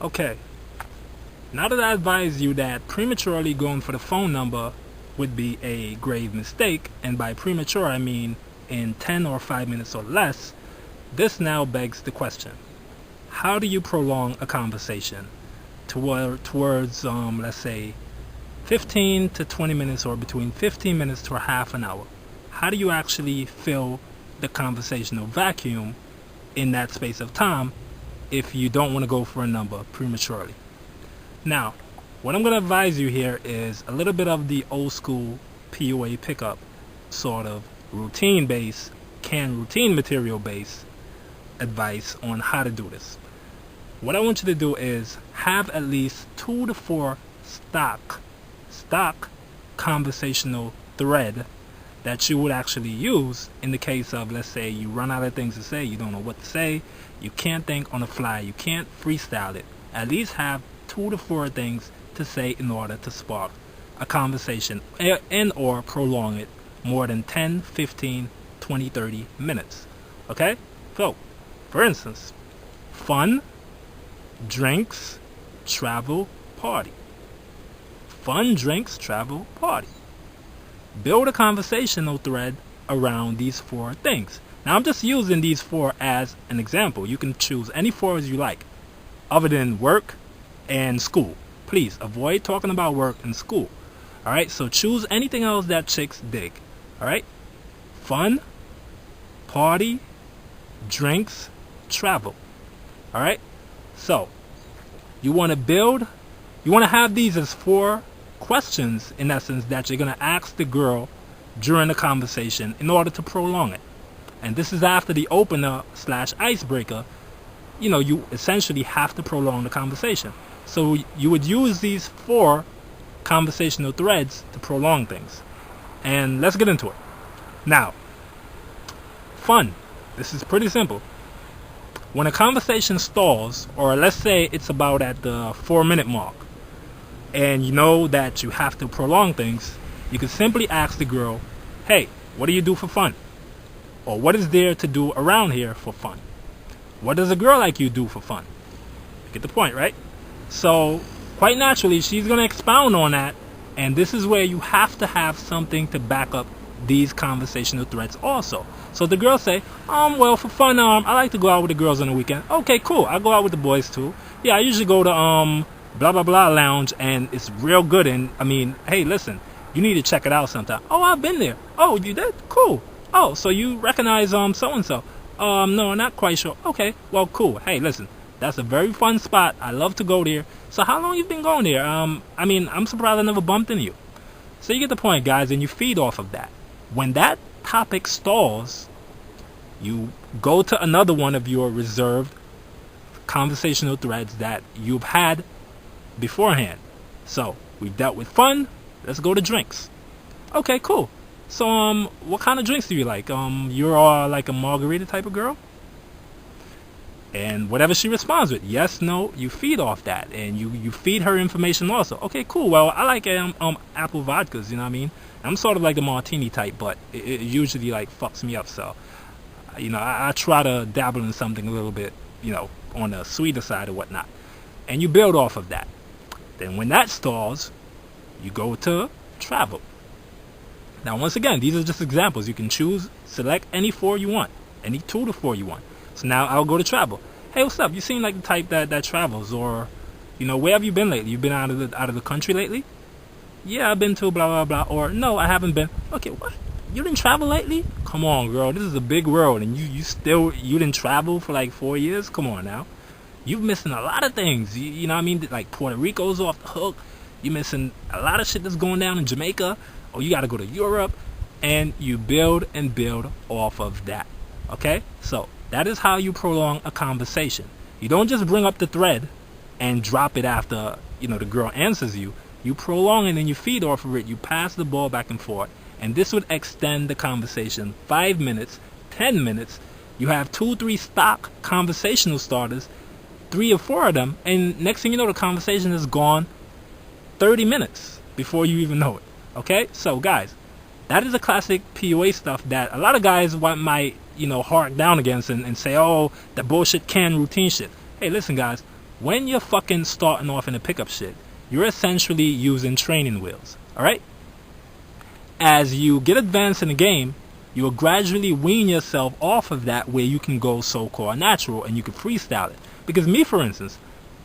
Okay, now that I advise you that prematurely going for the phone number would be a grave mistake, and by premature I mean in 10 or 5 minutes or less, this now begs the question: how do you prolong a conversation towards let's say 15 to 20 minutes, or between 15 minutes to a half an hour? How do you actually fill the conversational vacuum in that space of time if you don't want to go for a number prematurely? Now, what I'm going to advise you here is a little bit of the old school PUA pickup sort of routine based, canned routine material based advice on how to do this. What I want you to do is have at least 2 to 4 stock conversational thread that you would actually use in the case of, let's say, you run out of things to say, you don't know what to say, you can't think on the fly, you can't freestyle it. At least have 2 to 4 things to say in order to spark a conversation and or prolong it more than 10, 15, 20, 30 minutes. Okay? So, for instance, fun, drinks, travel, party. Fun, drinks, travel, party. Build a conversational thread around these 4 things. Now, I'm just using these 4 as an example. You can choose any 4 as you like, other than work and school. Please avoid talking about work and school. Alright, so choose anything else that chicks dig. Alright? Fun, party, drinks, travel. Alright? So, you want to have these as 4 questions, in essence, that you're going to ask the girl during the conversation in order to prolong it. And this is after the opener / icebreaker. You know, you essentially have to prolong the conversation. So you would use these 4 conversational threads to prolong things. And let's get into it. Now, fun. This is pretty simple. When a conversation stalls, or let's say it's about at the 4-minute mark, and you know that you have to prolong things, you can simply ask the girl, hey, what do you do for fun? Or what is there to do around here for fun? What does a girl like you do for fun? You get the point, right? So, quite naturally, she's going to expound on that, and this is where you have to have something to back up these conversational threads also. So the girls say, well, for fun, I like to go out with the girls on the weekend. Okay, cool. I go out with the boys too. Yeah, I usually go to blah blah blah lounge, and it's real good. And I mean, hey, listen, you need to check it out sometime. Oh, I've been there. Oh, you did? Cool. Oh, so you recognize so and so? No, not quite sure. Okay, well, cool. Hey, listen, that's a very fun spot. I love to go there. So how long you been going there? I mean, I'm surprised I never bumped into you. So you get the point, guys, and you feed off of that. When that topic stalls, you go to another one of your reserved conversational threads that you've had beforehand. So we've dealt with fun. Let's go to drinks. Okay, cool. So what kind of drinks do you like? You're like a margarita type of girl? And whatever she responds with, yes, no, you feed off that, and you feed her information also. Okay, cool. Well, I like apple vodkas. You know what I mean? I'm sort of like the martini type, but it usually like fucks me up. So, you know, I try to dabble in something a little bit, you know, on the sweeter side or whatnot. And you build off of that. Then when that stalls, you go to travel. Now, once again, these are just examples. You can select any 4 you want, any 2 to 4 you want. So now I'll go to travel. Hey, what's up? You seem like the type that travels, or, you know, where have you been lately? You been out of the country lately? Yeah, I've been to blah blah blah. Or no, I haven't been. Okay, what? You didn't travel lately? Come on, girl. This is a big world, and you didn't travel for like 4 years? Come on now. You're missing a lot of things. You know what I mean? Like Puerto Rico's off the hook. You're missing a lot of shit that's going down in Jamaica. Or you got to go to Europe, and you build and build off of that. Okay? So that is how you prolong a conversation. You don't just bring up the thread and drop it after, you know, the girl answers you. You prolong it and you feed off of it. You pass the ball back and forth. And this would extend the conversation 5 minutes, 10 minutes. You have 2, 3 stock conversational starters, 3 or 4 of them. And next thing you know, the conversation is gone 30 minutes before you even know it. Okay? So, guys, that is the classic PUA stuff that a lot of guys might, you know, hark down against and say, oh, that bullshit canned routine shit. Hey, listen, guys, when you're fucking starting off in a pickup shit, you're essentially using training wheels, alright? As you get advanced in the game, you will gradually wean yourself off of that where you can go so-called natural and you can freestyle it. Because me, for instance,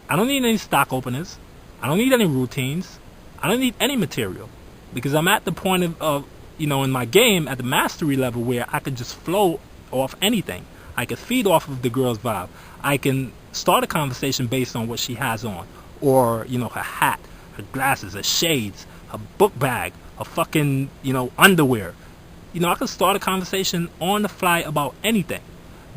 I don't need any stock openers. I don't need any routines. I don't need any material. Because I'm at the point of in my game, at the mastery level where I could just flow off anything. I could feed off of the girl's vibe. I can start a conversation based on what she has on. Or, her hat, her glasses, her shades, her book bag, her fucking, underwear. I can start a conversation on the fly about anything.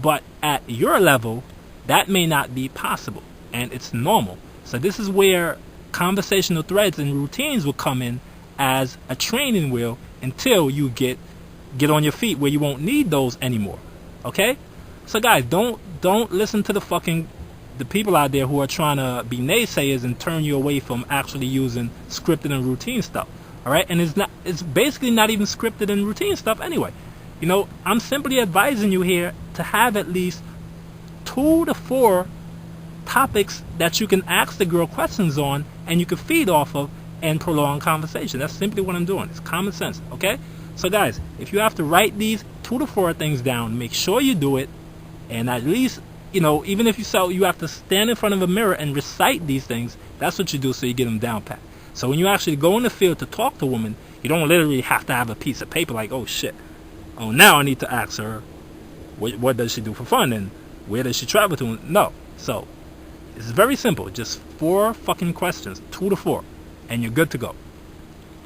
But at your level, that may not be possible. And it's normal. So this is where conversational threads and routines will come in as a training wheel until you get on your feet where you won't need those anymore. Okay? So guys, don't listen to the people out there who are trying to be naysayers and turn you away from actually using scripted and routine stuff. Alright? And it's basically not even scripted and routine stuff anyway. I'm simply advising you here to have at least 2 to 4 topics that you can ask the girl questions on and you can feed off of and prolong conversation. That's simply what I'm doing. It's common sense, okay? So guys, if you have to write these 2 to 4 things down, make sure you do it. And at least, even if you have to stand in front of a mirror and recite these things, that's what you do so you get them down pat. So when you actually go in the field to talk to a woman, you don't literally have to have a piece of paper like, oh shit, oh now I need to ask her, what does she do for fun and where does she travel to? No. So it's very simple. Just 4 fucking questions, 2 to 4, and you're good to go.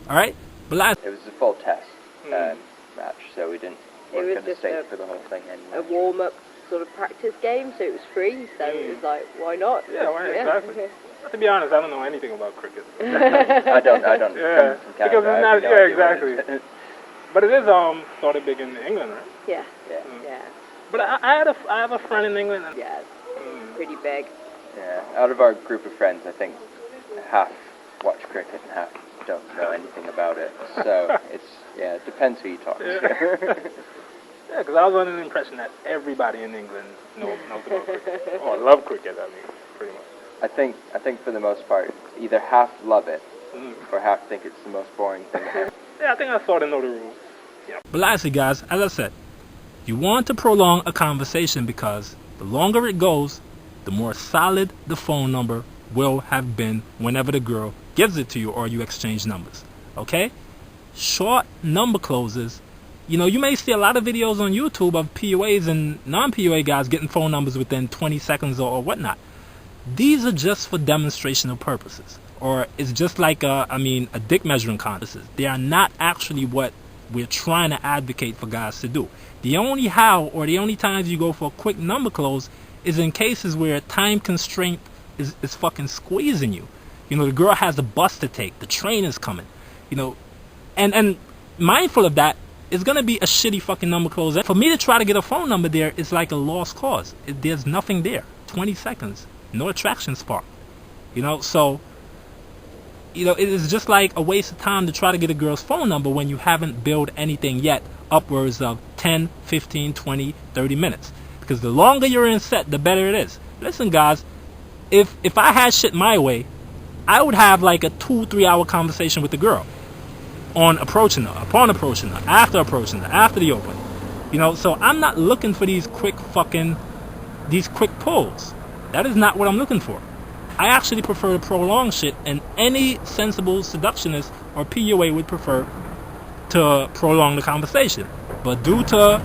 All right. But it was a full test match, so we weren't going to stay for the whole thing anyway. A warm-up sort of practice game, so it was free. So it was like, why not? Yeah, why exactly. To be honest, I don't know anything about cricket. I don't. Yeah, because it's not. Yeah, exactly. But it is sort of big in England, right? Yeah. But I have a friend in England. Yeah, pretty big. Yeah, out of our group of friends, I think half watch cricket and half don't know anything about it. So it depends who you talk to. Yeah, because I was under the impression that everybody in England knows about cricket. Or love cricket, I mean, pretty much. I think for the most part, either half love it or half think it's the most boring thing ever. Yeah, I think I sort of know the rules. Yeah. But lastly, guys, as I said, you want to prolong a conversation because the longer it goes, the more solid the phone number will have been whenever the girl gives it to you or you exchange numbers. Okay? Short number closes. You may see a lot of videos on YouTube of PUAs and non-PUA guys getting phone numbers within 20 seconds or whatnot. These are just for demonstrational purposes. Or it's just like a dick measuring contest. They are not actually what we're trying to advocate for guys to do. The only times you go for a quick number close is in cases where time constraint is fucking squeezing you. The girl has a bus to take, the train is coming, and mindful of that, it's gonna be a shitty fucking number close. And for me to try to get a phone number there is like a lost cause. There's nothing there. 20 seconds, no attraction spark. So it is just like a waste of time to try to get a girl's phone number when you haven't built anything yet upwards of 10, 15, 20, 30 minutes. Because the longer you're in set, the better it is. Listen, guys, if I had shit my way, I would have like a 2-3 hour conversation with the girl on approaching her, upon approaching her, after the open. So I'm not looking for these quick pulls. That is not what I'm looking for. I actually prefer to prolong shit, and any sensible seductionist or PUA would prefer to prolong the conversation. But due to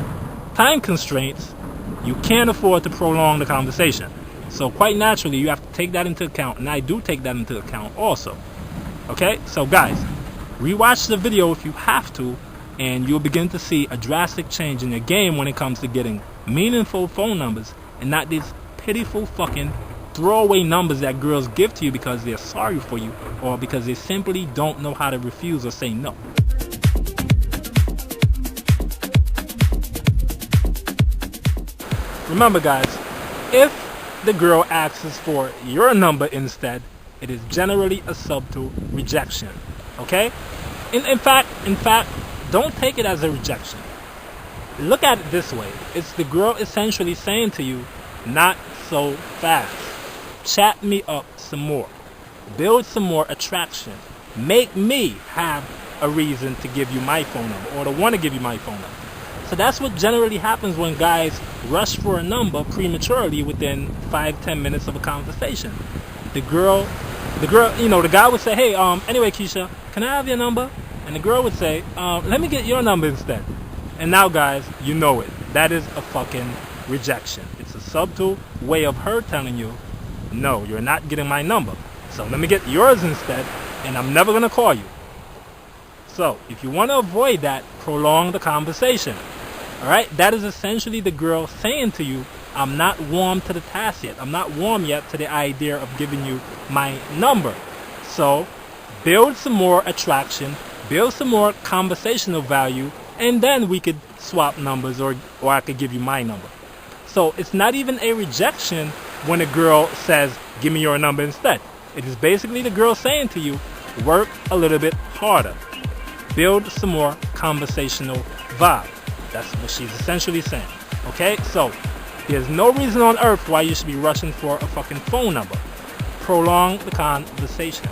time constraints, you can't afford to prolong the conversation. So quite naturally, you have to take that into account, and I do take that into account also. Okay? So guys, rewatch the video if you have to, and you'll begin to see a drastic change in your game when it comes to getting meaningful phone numbers and not these pitiful fucking throwaway numbers that girls give to you because they're sorry for you or because they simply don't know how to refuse or say no. Remember, guys, if the girl asks for your number instead, it is generally a subtle rejection. Okay? In fact, don't take it as a rejection. Look at it this way. It's the girl essentially saying to you, not so fast. Chat me up some more. Build some more attraction. Make me have a reason to give you my phone number or to want to give you my phone number. So that's what generally happens when guys rush for a number prematurely within 5-10 minutes of a conversation. The girl, the guy would say, hey, anyway, Keisha, can I have your number? And the girl would say, let me get your number instead. And now, guys, you know it. That is a fucking rejection. It's a subtle way of her telling you, no, you're not getting my number. So let me get yours instead, and I'm never going to call you. So if you want to avoid that, prolong the conversation. Alright? That is essentially the girl saying to you, I'm not warm to the task yet. I'm not warm yet to the idea of giving you my number. So build some more attraction, build some more conversational value, and then we could swap numbers or I could give you my number. So it's not even a rejection when a girl says, give me your number instead. It is basically the girl saying to you, work a little bit harder. Build some more conversational vibe. That's what she's essentially saying. Okay? So there's no reason on earth why you should be rushing for a fucking phone number. Prolong the conversation.